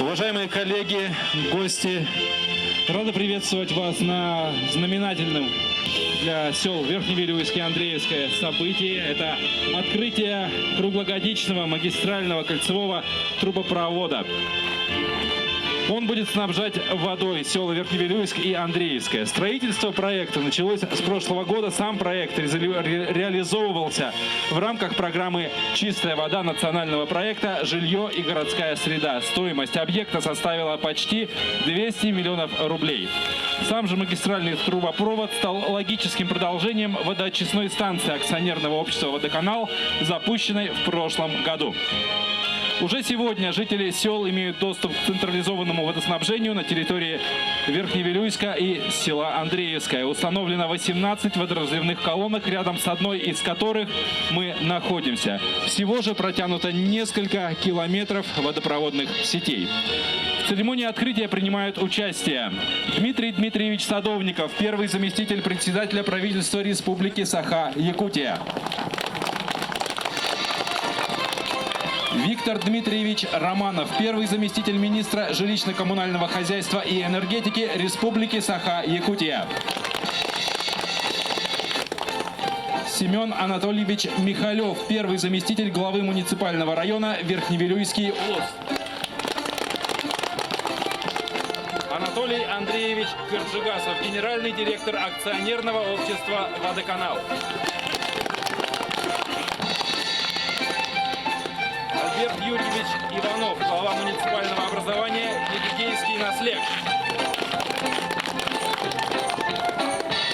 Уважаемые коллеги, гости, рада приветствовать вас на знаменательном для сел Верхневилюйск и Андреевское событии. Это открытие круглогодичного магистрального кольцевого трубопровода. Он будет снабжать водой села Верхневилюйск и Андреевское. Строительство проекта началось с прошлого года. Сам проект реализовывался в рамках программы «Чистая вода» национального проекта «Жилье и городская среда». Стоимость объекта составила почти 200 миллионов рублей. Сам же магистральный трубопровод стал логическим продолжением водоочистной станции акционерного общества «Водоканал», запущенной в прошлом году. Уже сегодня жители сел имеют доступ к централизованному водоснабжению на территории Верхневилюйска и села Андреевское. Установлено 18 водоразливных колонок, рядом с одной из которых мы находимся. Всего же протянуто несколько километров водопроводных сетей. В церемонии открытия принимают участие Дмитрий Дмитриевич Садовников, первый заместитель председателя правительства Республики Саха-Якутия. Виктор Дмитриевич Романов, первый заместитель министра жилищно-коммунального хозяйства и энергетики Республики Саха-Якутия. Семен Анатольевич Михалев, первый заместитель главы муниципального района Верхневилюйский УОС. Анатолий Андреевич Кырджигасов, генеральный директор акционерного общества «Водоканал». Альберт Юрьевич Иванов, глава муниципального образования «Едигейский наслед».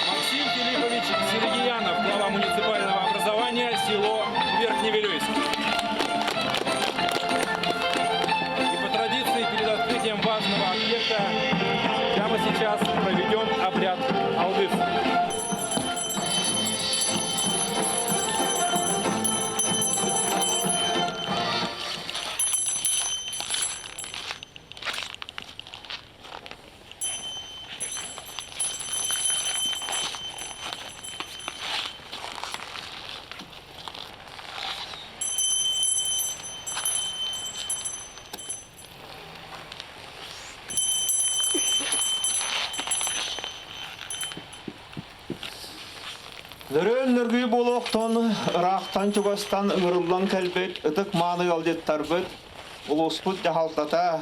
Максим Филиппович Сергеянов, глава муниципального образования село Верхневилюйск. И по традиции перед открытием важного объекта прямо сейчас проведем обряд алдыс. Dörönlörgü boluqton, raqtan çugastan ırıldan kelbet, ıtık manı yaldеттarbet, ulusput jahaltata.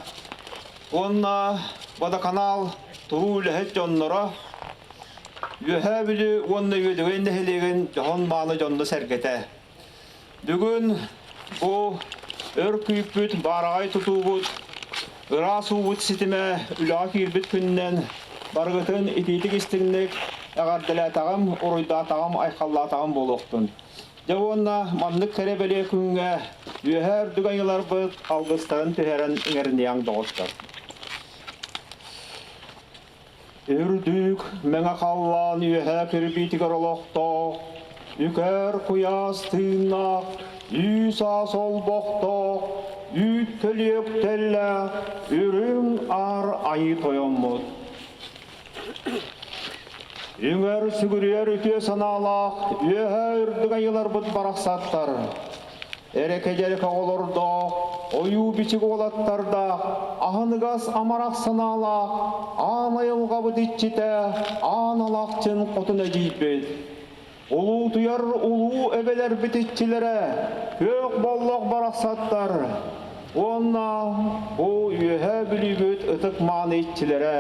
Onna Водоканал туру лехет жоннора, yühäbili onna yüdügen nehilegen johon manı jonnu sergete. Бүгүн bu örküyüpbüt, baragay tutubut, ırasubut sitime üla kirbit künnen, bargıtın ititik istignek, Ағардылатағым, ұройдатағым, айқаллатағым болуқтын. Жауынна манлық кәребеле күнге үйәр дүгайылар бұд алғыстарын түхерін іңерінеяң доғыстыр. Үрдік мәңі қаллан үйәр кірбейтігір олоқта, үкәр құяс тыйнақ, үйса сол боқта, үйт көлек тәлі, үрің ар айы тойыммыд. Үңер сүгірер үте саналақ, үйәр айылар бұд барақсаттар. Әрекеделік оғылырда, ойу бічік оғылаттарда, ағынығас амарақ саналақ, ан айылға бұд итчіте, ан алақчын қотын әжейбет. Улу тұяр улу әбелер бітітчілері, көк боллақ барақсаттар. Онна бұл үйәр білігіт ұтық маны итчілері.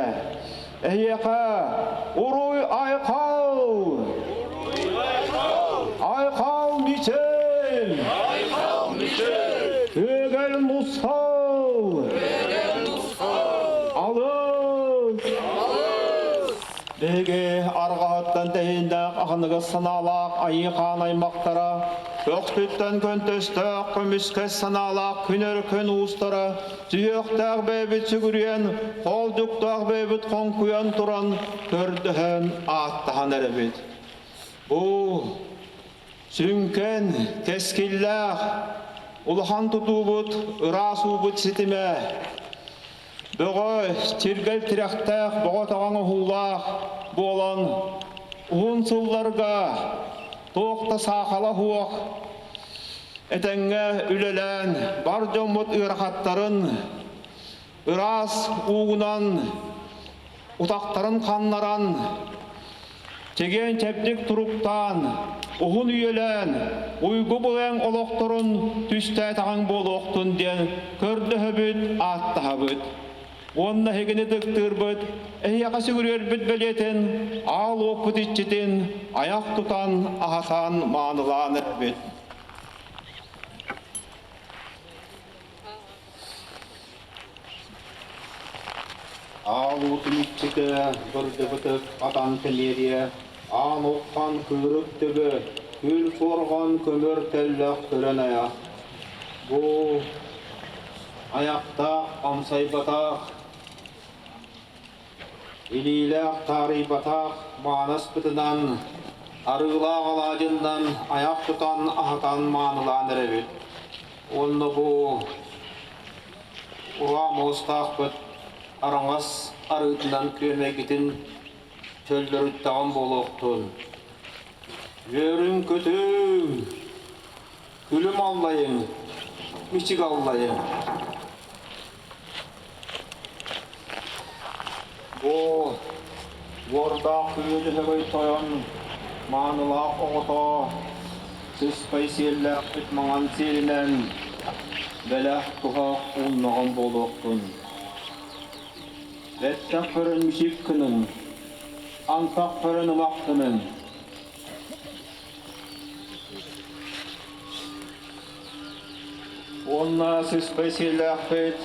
Әйеқа, ұруй айқал! Айқал мичел! Өгел мұсқал! Алыс! Беге арғаттан дәйіндәк ағынығы сыналақ айықан аймақтара, көқтіттен көнтістік көміске сыналақ күнер күн ұстара, сүйектәк бәбіт сүгірен, қолдықтақ бәбіт қонқуян тұран, көрдіхін аттаған әрібет. Бұл сүнкен кескілләқ, ұлған тұтубыт, ұрасубыт сетіме, Бұғы тергел тіректәк, бұғы тағаңы хуллақ болан, ұғын сылларға тоқта сақала хуақ, әтәңге үлелән бар жомыт ұрақаттарын ырас уğunan, utaqtарын qannaran, tegen teplik turuktan, uğun üyelen, uygu bulan oloqturun, tüste tağın boloqtun den, kördü höbüt, attı höbüt. Onna hegini dıktırбыт, eyyaqası görürbüt beleten, al okput iççitin, ayak tutan, ahasan manılanır büt. Al otun iççiti, bırdı-bıtık, atan tilleriye, al okkan kırık tübü, kül sorgan kömür tellak tören ayak. Bu ayakta amsay batak, İliylak tari batak, manas bıtıdan, arıglaq alacından ayak tutan, ahatan manılanır evet. Onu bu ura mostaq bıt, arаңас arıtından köme gitin, çöller üttağın boluqtun. Yörün kötüm, külüm allayın, miçik allayın. Bu orada köyülü heveyi toyan manılaq oğuta süspay siyerler ütmağan siyerinen belaq tuha olmağın boluqtun. Vettak pörün mişik kının, antak pörün ımaqtının. Onna süspay siyerler bet,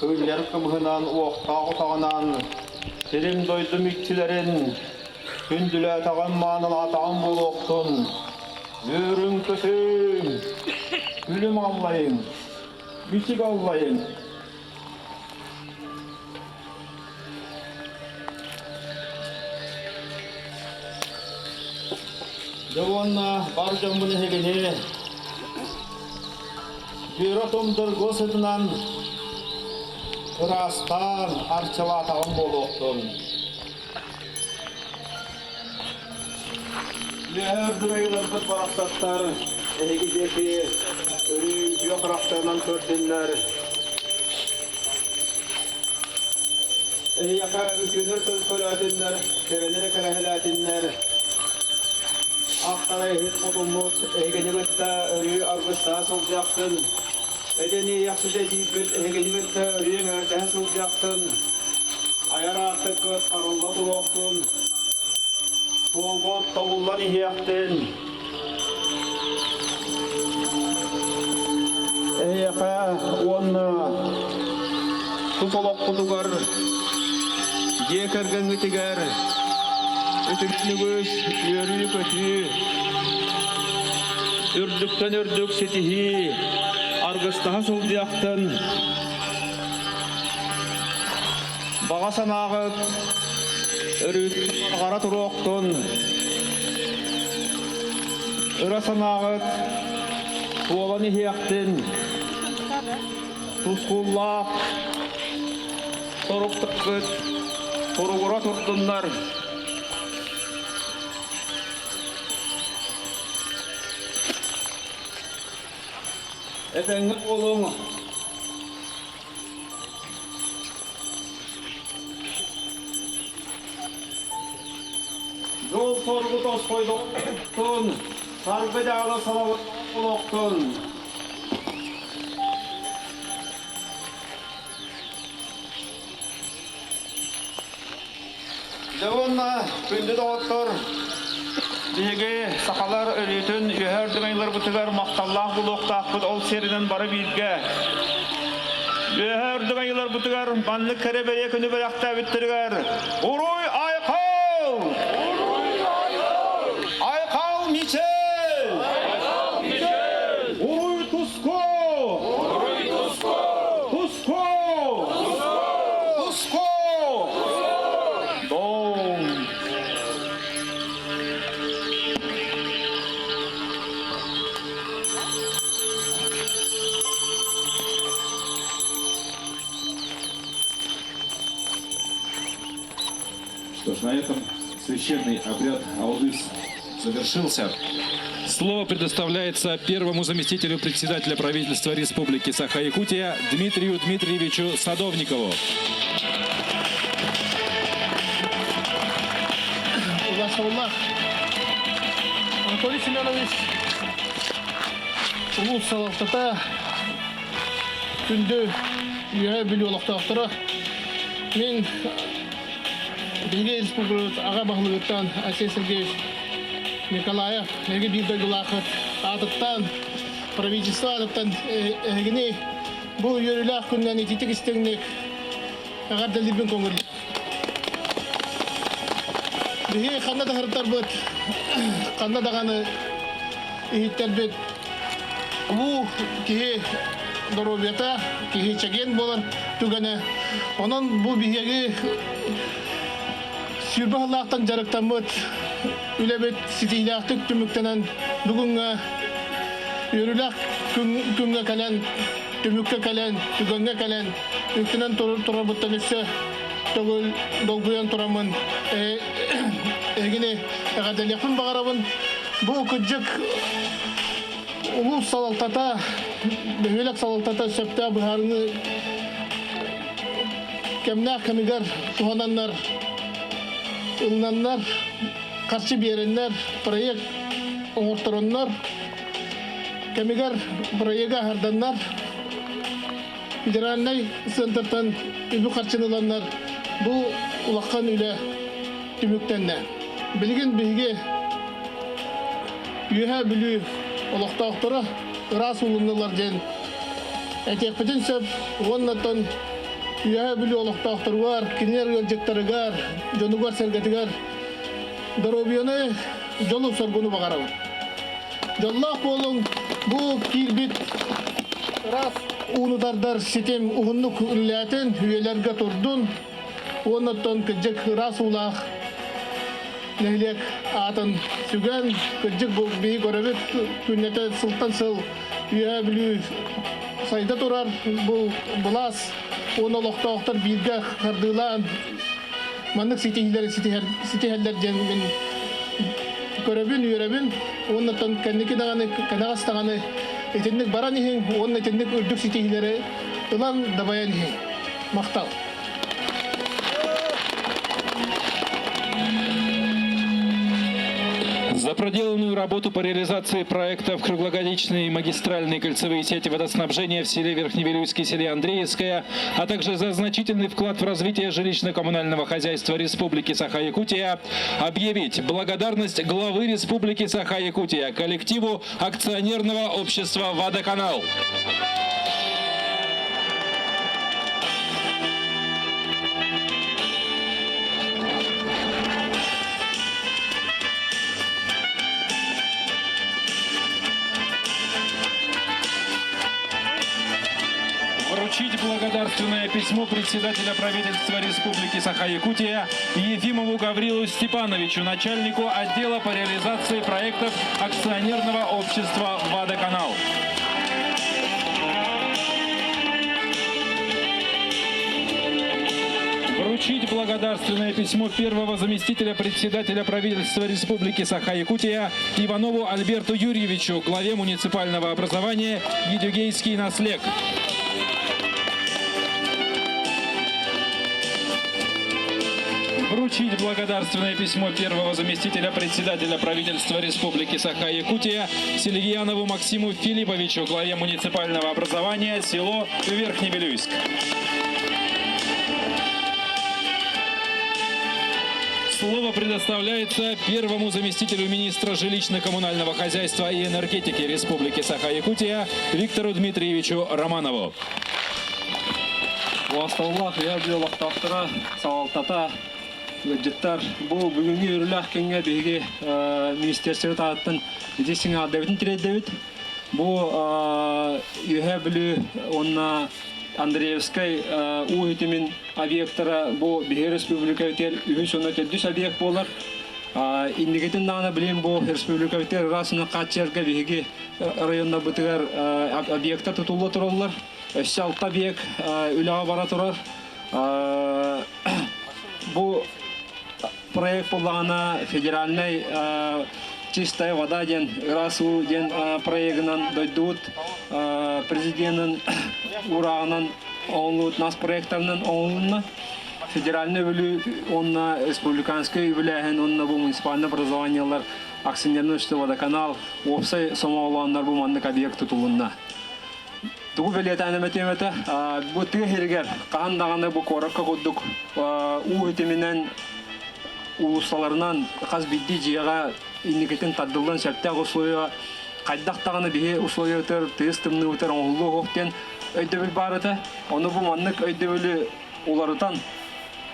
köyler kımhınan oqta otağınan, Selim doydum ikçilerin, kündüle tağın manıla tağın buluqtun. Yörün kötüm, gülüm allayın, biçik allayın. Devonna barcam bunu hegini, bir otumdur gosudunan, Kırastan arçıva tağın boluqtun. Leherdü beyler bıt baraqsattar, ehegideki örü biyoqraqtarından kördünler. Yaka ükünür kölötünler, sevenere kalahelatınlar. Aqtara ehit kudumut, ehegini bıtta örü argısta solcaktın. Edeni yaxşı deyip hegenimette örüyen örden sılcaktın. Ayar artık arılla duluqtun. Soğugot davullar ihiyaktin. Eyaka onna tutulok kudugar. Yekergen gitigar. Ötüknügüs yörüyü kötü. Ürdükten ürdük setihi. Argıstaha solcaktın. Bağa sanağıt, örüt qara turuqtun. Öra sanağıt, tuolan ihiyaktin. Tuskullaq, soruqtıqıt, turugura turtunlar. Efendim oğlum. Yol sorgu toz koyduğun, sargı dağlı salavat buluqtun. Devonna gündü doğuttur. Dege sakalar örütün yöherdün aylar butugar maqtallah buluqtaq ol seriden barı bilge. Yöherdün aylar butugar banlı kerebeye künü bayaqta bittirgar. Uruy ayqal! Uruy ayqal! Ayqal Michel! Ayqal Michel! Uruy Tusko! Uruy Tusko! Tusko! Tusko! Tusko! Что ж, на этом священный обряд Алдыс завершился. Слово предоставляется первому заместителю председателя правительства Республики Саха-Якутия Дмитрию Дмитриевичу Садовникову. Анатолий Семенович, улус салаттата күнді үйе білі олықтақтыры. Мен Белгия Республикасы аға бағылығыттан Асен Сергеевич Николаев, неге бірді ғылақыт атыттан, правительство атыттан әгіне бұл үйерілі күннен ететік істегінек ағар дәлдербен көңірлі. Биһи ханна да хыртар бут. Ханна да ганы иттер бит. Бу ки доробета, ки чаген болар тугана. Онон бу биһиги сүрбаллактан жарыктан бут. Үлебет ситилактык түмүктенен бүгүнгө өрүлак күнгө кален, түмүккө кален, түгөнгө кален, үктенен турабыттан өссө тогул долгуян турамын. Эгине гаделепин багарабын. Бу күҗек улус салалтата, бөһөлөк салалтата сөптө баһарны кемнә кемигер тугананнар, ылнаннар, каршы береннер, проект оңортороннар, кемигер проектка харданнар, федеральный центртан үбү карчыныланнар. Бу улаккан үле түмүктенне. Билген биге үйе білу олықтақтыры рас ұлынылар ден. Әтекпетін сөп, оннаттан үйе білу олықтақтырығар, кенер өлжектарығар, жонуғар сәргетігар, дұробияны жолу соргуны бағарауыр. Жоллақ болың бұл кирбит рас ұғыныдардар сетем ұғынлық үлләтін үйелерге тұрдың, оннаттан күджек рас ұлақ Нелек атын сүген, күджік бұл бейік орабет күннеті сылттан сыл үйе білу сайда тұрар бұл бұлас, оны олықтақтар білгі қардылан, маңнық сетихелер женмен көребін, үйеребін, оннаттан кәннекі дағаны, кәнағастағаны етіндік баран ехен, оның етіндік үрдік сетихелері ұлан дабаян ехен. Мақтал. За проделанную работу по реализации проектов круглогодичной магистральной кольцевые сети водоснабжения в селе Верхневилюйске и селе Андреевское, а также за значительный вклад в развитие жилищно-коммунального хозяйства Республики Саха-Якутия объявить благодарность главы Республики Саха-Якутия коллективу акционерного общества «Водоканал». Вручить благодарственное письмо председателя правительства Республики Саха-Якутия Ефимову Гаврилу Степановичу, начальнику отдела по реализации проектов акционерного общества «Водоканал». Вручить благодарственное письмо первого заместителя председателя правительства Республики Саха-Якутия Иванову Альберту Юрьевичу, главе муниципального образования Едюгейский наслег. Вручить благодарственное письмо первого заместителя председателя правительства Республики Саха-Якутия Сильгиянову Максиму Филипповичу, главе муниципального образования село Верхневилюйск. Слово предоставляется первому заместителю министра жилищно-коммунального хозяйства и энергетики Республики Саха-Якутия Виктору Дмитриевичу Романову. Бюджеттар бұл бүгінгі үрілі кенге бейге министерстве тағыттың едесіңі адабетін тіреді бұл үйе білі онна Андреевскай уғытымен объекттара бұл бейге республика өтер үйі соны өтелдіс объект болар. Индикетін дағына білем бұл республика өтер расына қатчерге бейге районна бұтығар объекттар тұтулы тұралар. Өсі алты объект үліға бара тұрар. Бұл проект болғаны федеральный чистая вода ден расу ден проектынан дойдут президентның урагынан оңлут нас проекттарынан оңлуна федеральный бүлü онна республиканский бүләһен онна бу муниципальный образованиялар акционерный общество водоканал опсай сомаланнар бу маннык объект тутулунна тугу белетаны метемете бу тегергер кандаганы бу коракка коддук у этеменен улусларынан каз бидди жыяга инникетин таддылдан шартта условия кайдактаганы бие условиятер тестимни утер оңлу хоктен өйдөбүл барыта оны бу маннык өйдөбүлү уларытан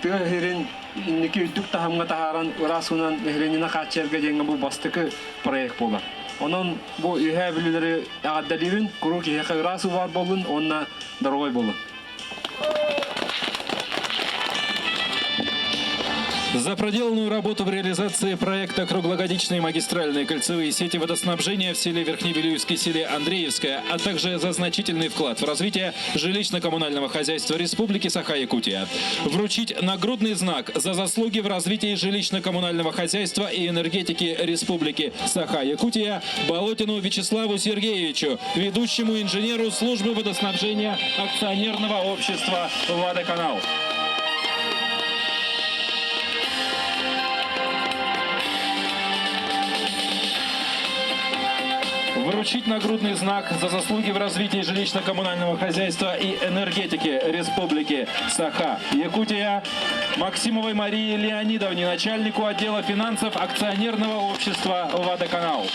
тегерин инники үдүк тахамга тахаран расунан мехренина качерге жеңе бу бастыкы проект болар. Онон бу үйе билилери агаддалибин курук ийе расу бар болун онна дорогой болун. За проделанную работу в реализации проекта «Круглогодичные магистральные кольцевые сети водоснабжения в селе Верхневилюйске, селе Андреевское», а также за значительный вклад в развитие жилищно-коммунального хозяйства Республики Саха-Якутия. Вручить нагрудный знак за заслуги в развитии жилищно-коммунального хозяйства и энергетики Республики Саха-Якутия Болотину Вячеславу Сергеевичу, ведущему инженеру службы водоснабжения акционерного общества «Водоканал». Вручить нагрудный знак за заслуги в развитии жилищно-коммунального хозяйства и энергетики Республики Саха-Якутия Максимовой Марии Леонидовне, начальнику отдела финансов акционерного общества «Водоканал».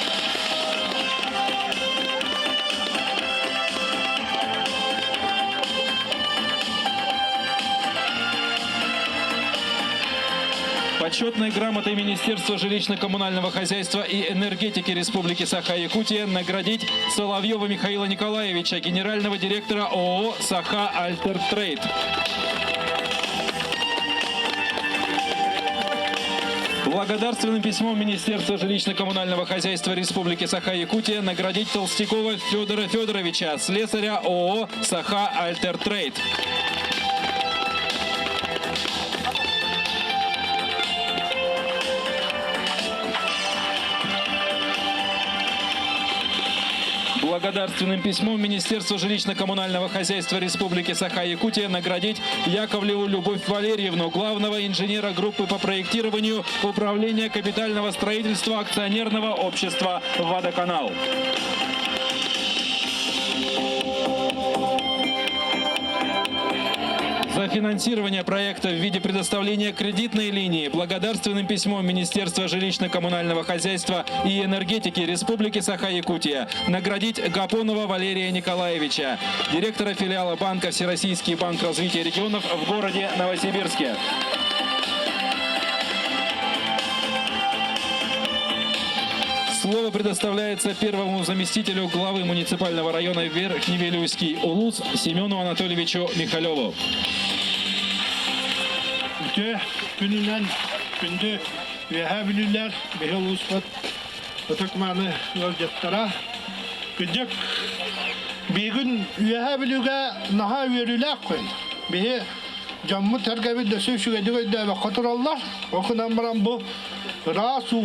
Почетной грамотой Министерства жилищно-коммунального хозяйства и энергетики Республики Саха-Якутия наградить Соловьева Михаила Николаевича, генерального директора ООО «Саха Альтер Трейд». Благодарственным письмом Министерства жилищно-коммунального хозяйства Республики Саха-Якутия наградить Толстякова Федора Федоровича, слесаря ООО «Саха Альтер Трейд». Благодарственным письмом Министерства жилищно-коммунального хозяйства Республики Саха-Якутия наградить Яковлеву Любовь Валерьевну, главного инженера группы по проектированию Управления капитального строительства акционерного общества «Водоканал». За финансирование проекта в виде предоставления кредитной линии благодарственным письмом Министерства жилищно-коммунального хозяйства и энергетики Республики Саха-Якутия наградить Гапонова Валерия Николаевича, директора филиала банка «Всероссийский банк развития регионов» в городе Новосибирске. Слово предоставляется первому заместителю главы муниципального района Верхневилюйский УЛУС Семену Анатольевичу Михалеву. Gününden gündü vehebilirler behel uspat otakmanı yolcatlara gündük bir gün vehebilüge naha verirler koyun behe camı tergebi dösü şu gediği de katurallar okunan baran bu rasu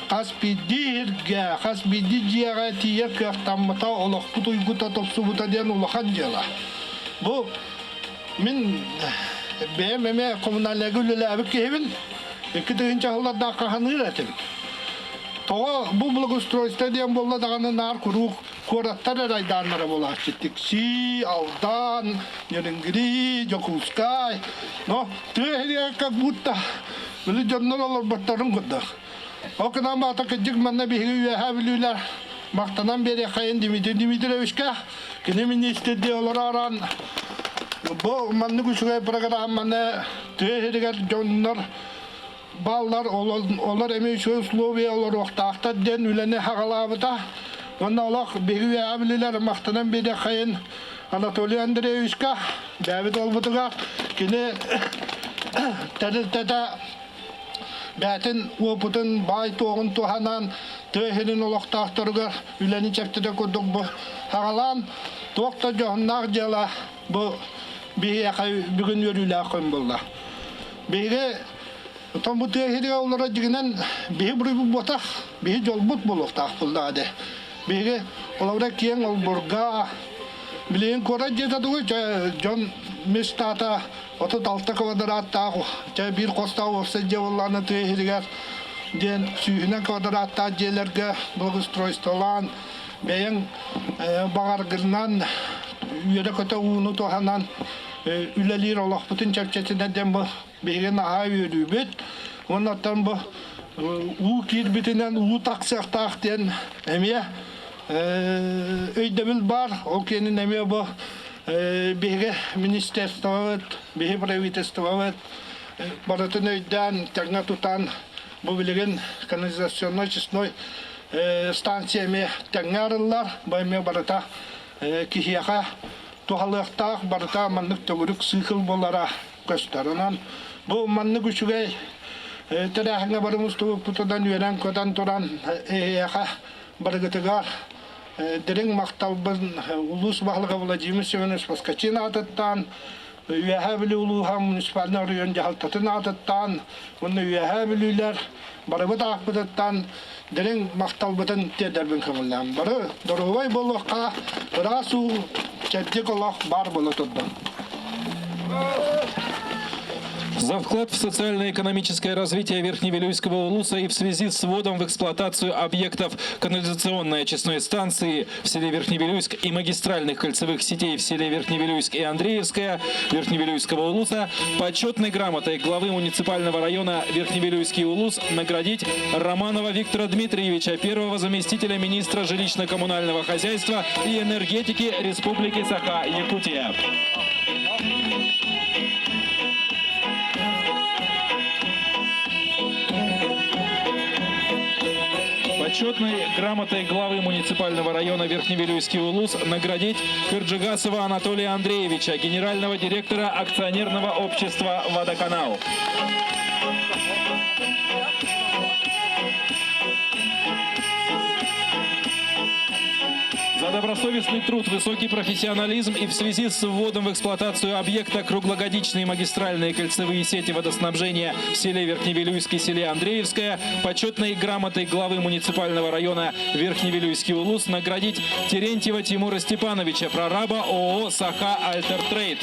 Kasbidirge, kasbidijiye tiye kıhtamata olak putu yuguta topsu buta diyen ulakan jela. Bu min BMM kommunalne güllüle abik kehibin iki tığın çahıllardan kahanı üretim. Toğa bu благоустройство diyen bolla dağını nar kuruk kurattar eraydanlara bola çittik. Si, Aldan, Yenengiri, Jokulskay. No, tüye hediye kak butta. Böyle canlar olur battarın kudda. O kadar mı atak edecek manna bir hüye havlüler. Baktanan beri kayın Dimitrievişka. Kinemin istediği olur aran. Bu manna kuşuya program manna tüye hediye canlar. Ballar onlar emeği şu Slovenya olur vakta den üleni hagalavıda. Ondan olak bir hüye havlüler baktanan beri kayın Anatoly Andreevişka. David olmadığa. Kine tediltede Bәтін опытын бай тоғын туғанан түйхенін олықтақтырға үләні чәптіде көдік бұл хағалан тоқта жоғыннақ жела бұл бейі әқай бүгін өрілі ақын болды. Бейге Там bu tehiri olara diginen bihi buru bota bihi jolbut bolok taqpıldadı. Bihi olara kiyen olburga bilen kora jeta dugu John Mistata oto dalta kvadrat taqo. Bir kosta olsa jevallana tehiriger den suyuna kvadrat ta jelerge благоустройстволан beyen bağargırnan yere kötü unu tohanan ülelir Allah bütün çerçevesinden den bu birin aha yürübüt ondan bu u kirbitinden u taksak takten emiye öydemil var o kenin emiye bu biri ministerstvet biri pravительствовет baratın öyden tekne tutan bu bilgin kanalizasyonlar çisnoy станциями тәңәрелләр байме барата кихияха тухалыктак барата маннык төгүрүк сыйкыл болара көстөрөнөн бу маннык үчүгөй терәһеңе барымыз тутудан үйрән көтөн туран яха барыгытыгар дирин макталбын улус баһлыгы Владимир Семенович Паскачин атыттан Üyehabili uluha munisipalini arıyorsun cehaltatını atıttan, bunu üyehabilüler, barı da akbıtıttan, derin maktalbıtın tederbin kımıldan. Barı doruvay bolukka, rasu çeddik olak bar bolutuddan. За вклад в социально-экономическое развитие Верхневилюйского улуса и в связи с вводом в эксплуатацию объектов канализационной очистной станции в селе Верхневилюйск и магистральных кольцевых сетей в селе Верхневилюйск и Андреевская Верхневилюйского улуса почетной грамотой главы муниципального района Верхневилюйский улус наградить Романова Виктора Дмитриевича, первого заместителя министра жилищно-коммунального хозяйства и энергетики Республики Саха-Якутия. Почетной грамотой главы муниципального района Верхневилюйский улус наградить Кырджигасова Анатолия Андреевича, генерального директора акционерного общества «Водоканал». За добросовестный труд, высокий профессионализм и в связи с вводом в эксплуатацию объекта круглогодичные магистральные кольцевые сети водоснабжения в селе Верхневилюйск и селе Андреевская почетной грамотой главы муниципального района Верхневилюйский улус наградить Терентьева Тимура Степановича, прораба ООО «Саха Альтертрейд».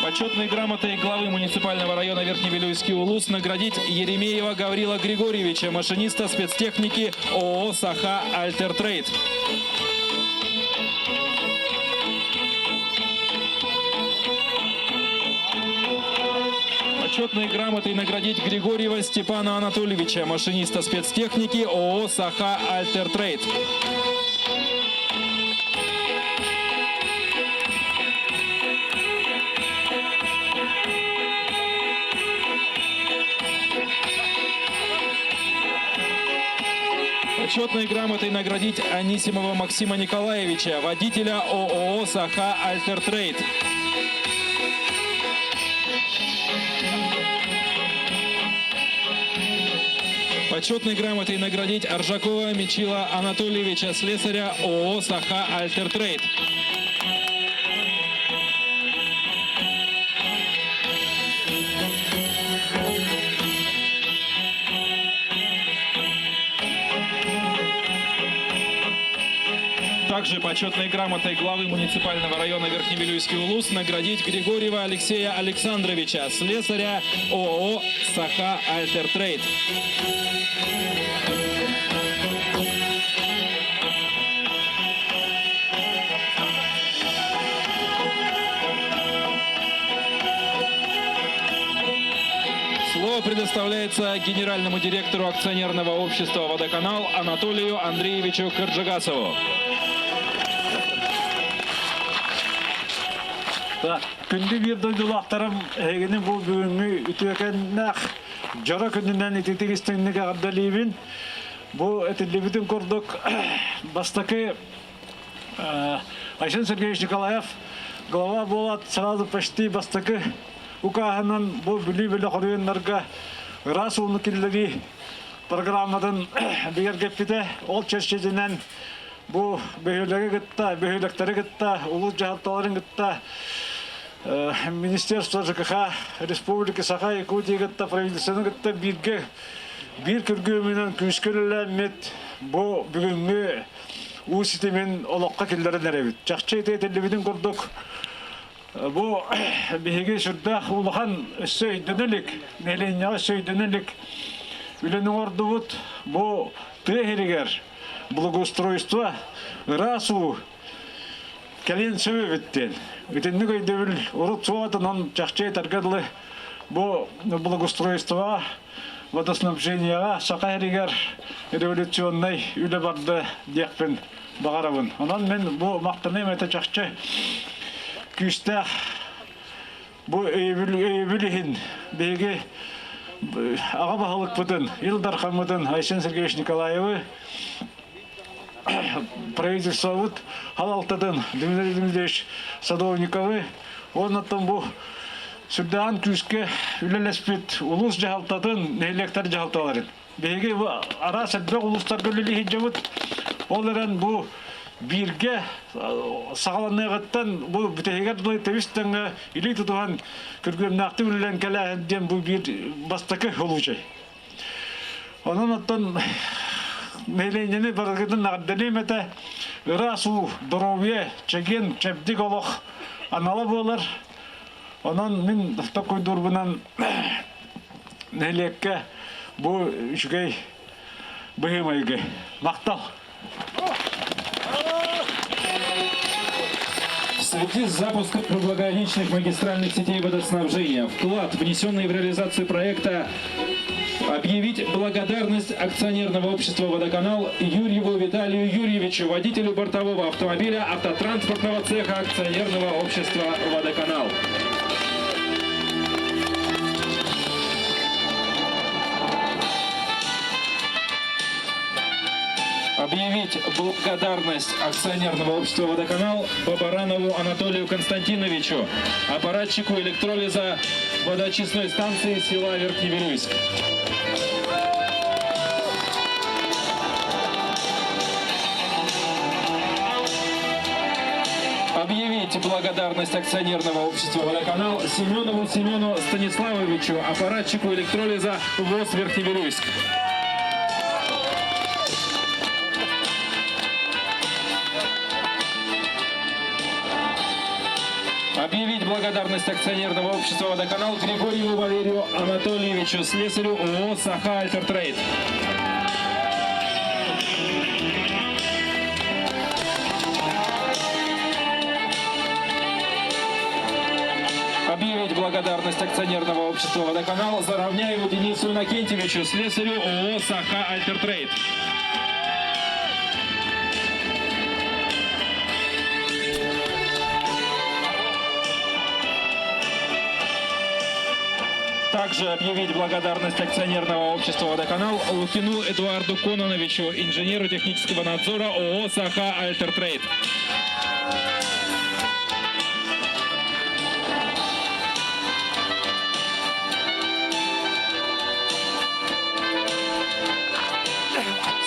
Почетной грамотой главы муниципального района Верхневилюйский улус наградить Еремеева Гаврила Григорьевича, машиниста спецтехники ООО «Саха Альтертрейд». Почетной грамотой наградить Григорьева Степана Анатольевича, машиниста спецтехники ООО «Саха Альтертрейд». Почетной грамотой наградить Анисимова Максима Николаевича, водителя ООО «Саха Альтертрейд». Почетной грамотой наградить Аржакова Мичила Анатольевича, слесаря ООО «Саха Альтертрейд». Также почетной грамотой главы муниципального района Верхневилюйский улус наградить Григорьева Алексея Александровича, слесаря ООО «Саха Альтертрейд». Слово предоставляется генеральному директору акционерного общества «Водоканал» Анатолию Андреевичу Кырджигасову. Күнді бір дойдулақтарым әгінің бұл бүгінгі үтіекеннәқ жара күнінен ететігістігінеге ғабдалейбін. Бұл әтілебітін көрдік бастақы Айшын Сергеевич Николаев глава болады сразу почти бастақы ұқағынан бұл бүлі-бүлі құрыйынларға расулны келдері программадан бігер кеппеті ол черчедінен bu böhülege gitta, böhülekleri gitta, ulus jahaltaların gitta, Министерство ЖКХ Республика Саха-Якутия gitta, правительствоның gitta bir kürgümünün küskürülenmet bu bugünkü u sistemin olakka killerin erebit. Çakçı etelibidin kurduk. Bu bihege şurda ulahan söydünülük, nelenyağı söydünülük. Ülenin orduvut bu tehiriger, благоустройство расу келен сөбеттен. Үтінні көйдебіл ұрыт суатын он чақчай таргадылы bu благоустройство водоснабженияға сақайригер революционный үлі барды декпен бағарабын. Онан мен бұл мақтанайым әті чақчы күшті бұл өйбілігін бейге аға бағылық бұдын, Илдар Хамыдын, Айсен Сергеевич Николаевы правительство вот халалтадын, Дмитрий Дмитриевич Садовниковы, оннаттан бұл Сүрдән күске үлелеспет улус жахалтатын, нейлектер жахалталарын. Беге ара сәдбек улустар көлілі хиджабыт, оларан бұл бирге сағаланығыттан бұл бүтегер дұлай тәвістіңі илей тұтуған күргемнақты үлілен кәләхенден бұл бір бастықы олужай. Onun аттан нейлейнені барғыдың ағдалим әті ұрасу, дұрове, чеген, чәбдік олық аналы болар. Ondan min takkoy durbunan nelekke bu şükey bıhımayge maktal. В связи с запуском круглограничных магистральных сетей водоснабжения вклад, внесенный в реализацию проекта, объявить благодарность акционерного общества «Водоканал» Юрьеву Виталию Юрьевичу, водителю бортового автомобиля автотранспортного цеха акционерного общества «Водоканал». Объявить благодарность акционерного общества «Водоканал» Бабаранову Анатолию Константиновичу, аппаратчику электролиза водоочистной станции села Верхневилюйск. Объявить благодарность акционерного общества «Водоканал» Семенову Семену Станиславовичу, аппаратчику электролиза ВОЗ Верхневилюйск. Объявить благодарность акционерного общества «Водоканал» Григорьеву Валерию Анатольевичу, слесарю ООО «Саха Альтертрейд». Объявить благодарность акционерного общества «Водоканал» Заровняеву Денису Иннокентьевичу, слесарю ООО «Саха Альтертрейд». Также объявить благодарность акционерного общества «Водоканал» Лукину Эдуарду Кононовичу, инженеру технического надзора ООО «Саха Альтертрейд».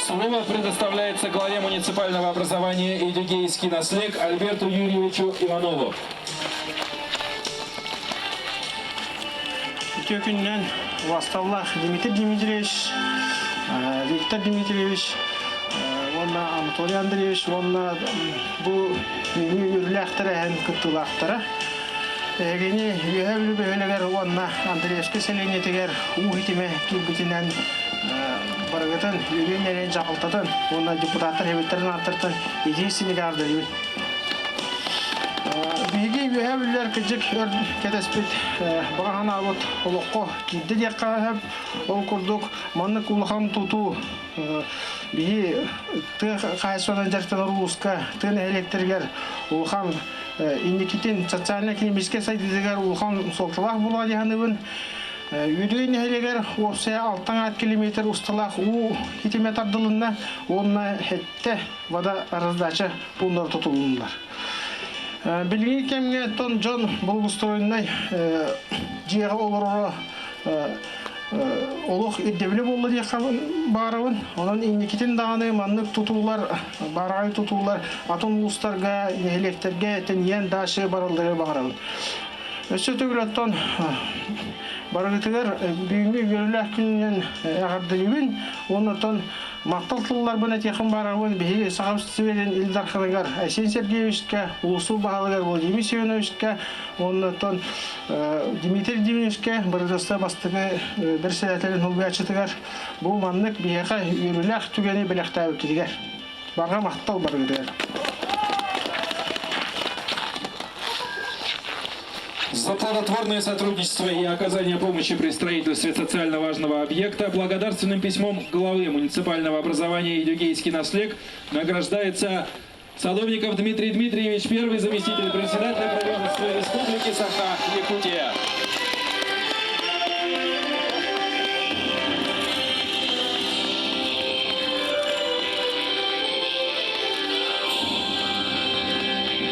Слово предоставляется главе муниципального образования «Идюгейский наслег» Альберту Юрьевичу Иванову. Kökünden Vastavlah Dimitir Dimitrievich, Viktor Dimitrievich, onunla Anatoly Andreevich, onunla bu yürülüktüre hem kıttılaktüre. Gene yühevli böyleler onunla Andreevski selenetiger uhitime kilbitinden baragatan yürüyenlerin cakıltadın, onunla deputatlar hevitlerin arttırtın, ediyesini gardırıyın. Биги юһәбүлләр кыҗык кәдәспит баган авыт олоққа кидде дияққа ол курдук манны кулхан туту биги ты хайсонан жартан руска тын электргер улхан индикитин социально экономический сайтыгер улхан солталах була дигәнебен Юдуин хелегер осы 6 километр усталах у хитимет ардылында онна хетте вода раздача пунктар тутулундар. Bilgi kemge ton John Bulgustroy'nay diğer olurora олох иддевле болла диye барабын. Onun innikitin dağını manlık tutular, baragay tutular, aton uluslarga, elekterge teniyen daşı barıldığı barabın. Ösü tügületton baragıtıgar büyüngü görülək gününden ağardırıbın, ondan Макталтылар бу нәтиҗәһен барабын бии сахабсызлардан Илдар Ханагар, Асен Сергеевичка, Улусу Баһалагар Владимир Семеновичка, оннан Дмитрий Димовичка, Бардоста бастыгы бер сәләтләрен хулбаячытыгар. Бу маннык бияга үрүләх түгәне беләктә үтүдигәр. Бага мактал барыдыр. За плодотворное сотрудничество и оказание помощи при строительстве социально важного объекта благодарственным письмом главы муниципального образования Идюгейский наслег награждается Садовников Дмитрий Дмитриевич, первый заместитель председателя правительства Республики Саха-Якутия.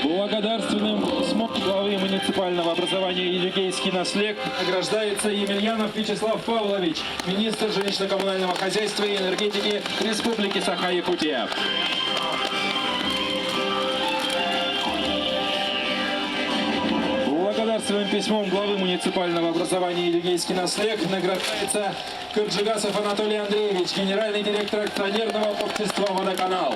Благодарственным письмом главы муниципального образования Идюгейский наслег награждается Емельянов Вячеслав Павлович, министр жилищно-коммунального хозяйства и энергетики Республики Саха-Якутия. Благодарственным письмом главы муниципального образования Идюгейский наслег награждается Кырджигасов Анатолий Андреевич, генеральный директор акционерного общества «Водоканал».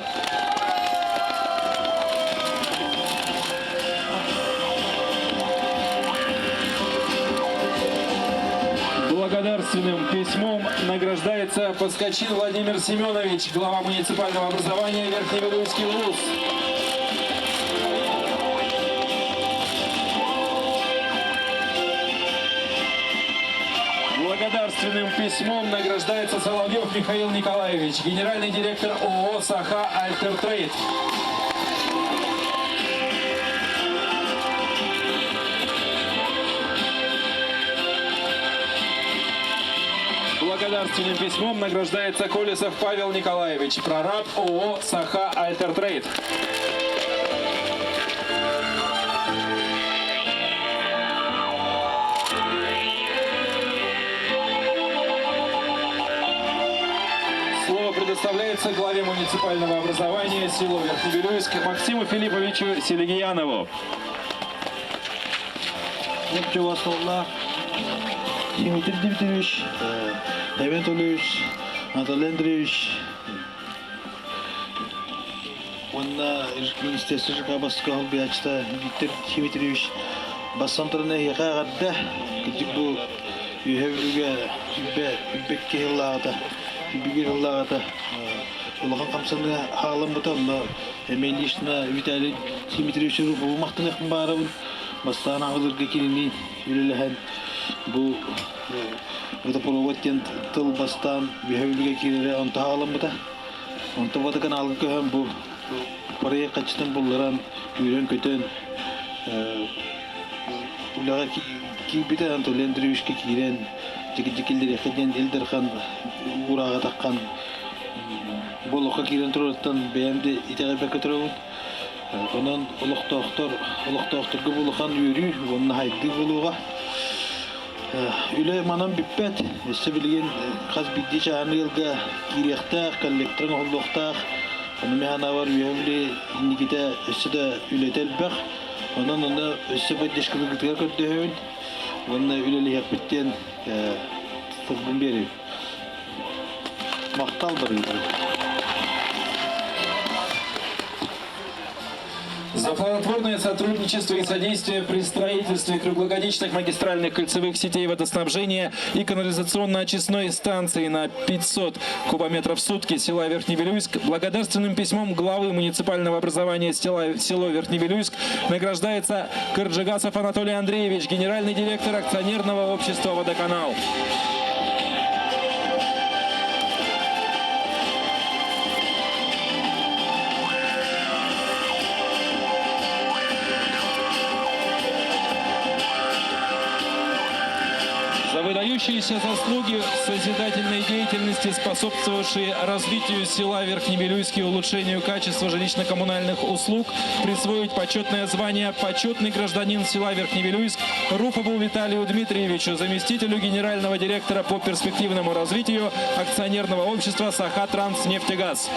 Благодарственным письмом награждается Поскочин Владимир Семенович, глава муниципального образования Верхневилюйский ВУЗ. Благодарственным письмом награждается Соловьев Михаил Николаевич, генеральный директор ООО «Саха Альтертрейд». Благодарственным письмом награждается Колесов Павел Николаевич, прораб ООО «Саха Альтертрейд». Слово предоставляется главе муниципального образования село Верхневилюйск Максиму Филипповичу Селигиянову. Дмитрий Дмитриевич, Давид Анатольевич, Анатолий Андреевич, онна министерство жакабаска холбиячта Виктор Дмитриевич, бассантырына яқағадда, китик бу үйәвлүгә бекке хиллағата, бигер хиллағата, улахан қамсанына хағалан бұтам, әмәлешна Виталий Дмитриевич Рупов мақтан яқын барабын, бастан ағылырға келінен үліліған bu водопроводтен тыл бастан бүйәвілге керері онта алым бұта. Онта водакан алғы көһен bu пария қачтан бұлларан үйрен көтен улаға кейбіті Анатолий Андреевичке кейрен жекелдері қеден Элдерхан ұраға таққан болуға кейрен тұраттан бәйімді итеғі бәкі тұрауын. Онан ұлықтақтырғы болуған үйрі, онын хайдды болуға. Үлі манан бүппәт, өсі білген қаз бидді чағаны елға керектақ, коллекторын олдықтақ, оны механа бар үйәвілі индикеті өсі де үлетел бәқ, онан өсі бәддешкі бұлгітіға көрді өйін, оны үлелі яқпеттен тұғын беріп. Мақтал бар үйді. За плодотворное сотрудничество и содействие при строительстве круглогодичных магистральных кольцевых сетей водоснабжения и канализационно-очистной станции на 500 кубометров в сутки села Верхневилюйск благодарственным письмом главы муниципального образования село Верхневилюйск награждается Кырджигасов Анатолий Андреевич, генеральный директор акционерного общества «Водоканал». За выдающиеся заслуги в созидательной деятельности, способствовавшие развитию села Верхневилюйск и улучшению качества жилищно-коммунальных услуг, присвоить почетное звание «Почетный гражданин села Верхневилюйск» Руфову Виталию Дмитриевичу, заместителю генерального директора по перспективному развитию акционерного общества «Саха-Транснефтегаз».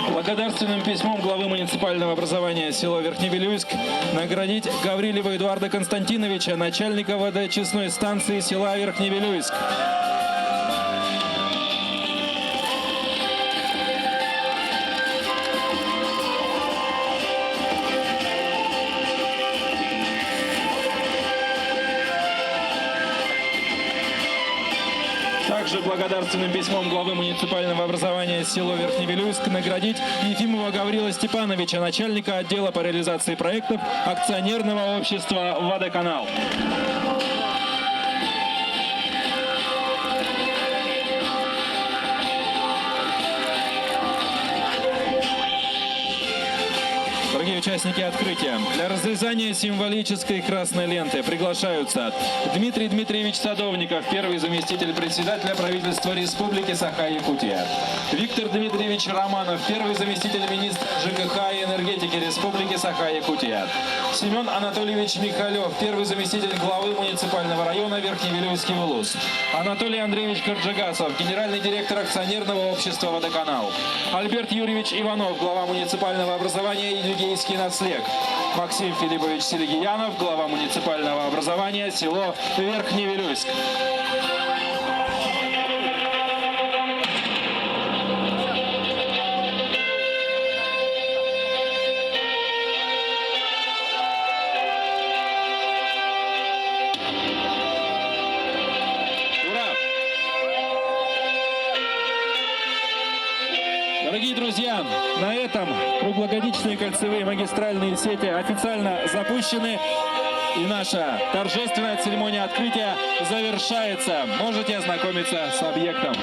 Благодарственным письмом главы муниципального образования село Верхневилюйск наградить Гаврилева Эдуарда Константиновича, начальника водоочистной станции села Верхневилюйск. Также благодарственным письмом главы муниципального образования село Верхневилюйск наградить Ефимова Гаврила Степановича, начальника отдела по реализации проектов акционерного общества «Водоканал». Дорогие участники открытия, для разрезания символической красной ленты приглашаются Дмитрий Дмитриевич Садовников, первый заместитель председателя правительства Республики Саха-Якутия; Виктор Дмитриевич Романов, первый заместитель министра ЖКХ и энергетики Республики Саха-Якутия; Семен Анатольевич Михалев, первый заместитель главы муниципального района Верхневилюйский УЛУС; Анатолий Андреевич Карджигасов, генеральный директор акционерного общества «Водоканал»; Альберт Юрьевич Иванов, глава муниципального образования «Едигейский наслег»; Максим Филиппович Селигиянов, глава муниципального образования село Верхневилюйск. Дорогие друзья, на этом круглогодичные кольцевые магистральные сети официально запущены, и наша торжественная церемония открытия завершается. Можете ознакомиться с объектом.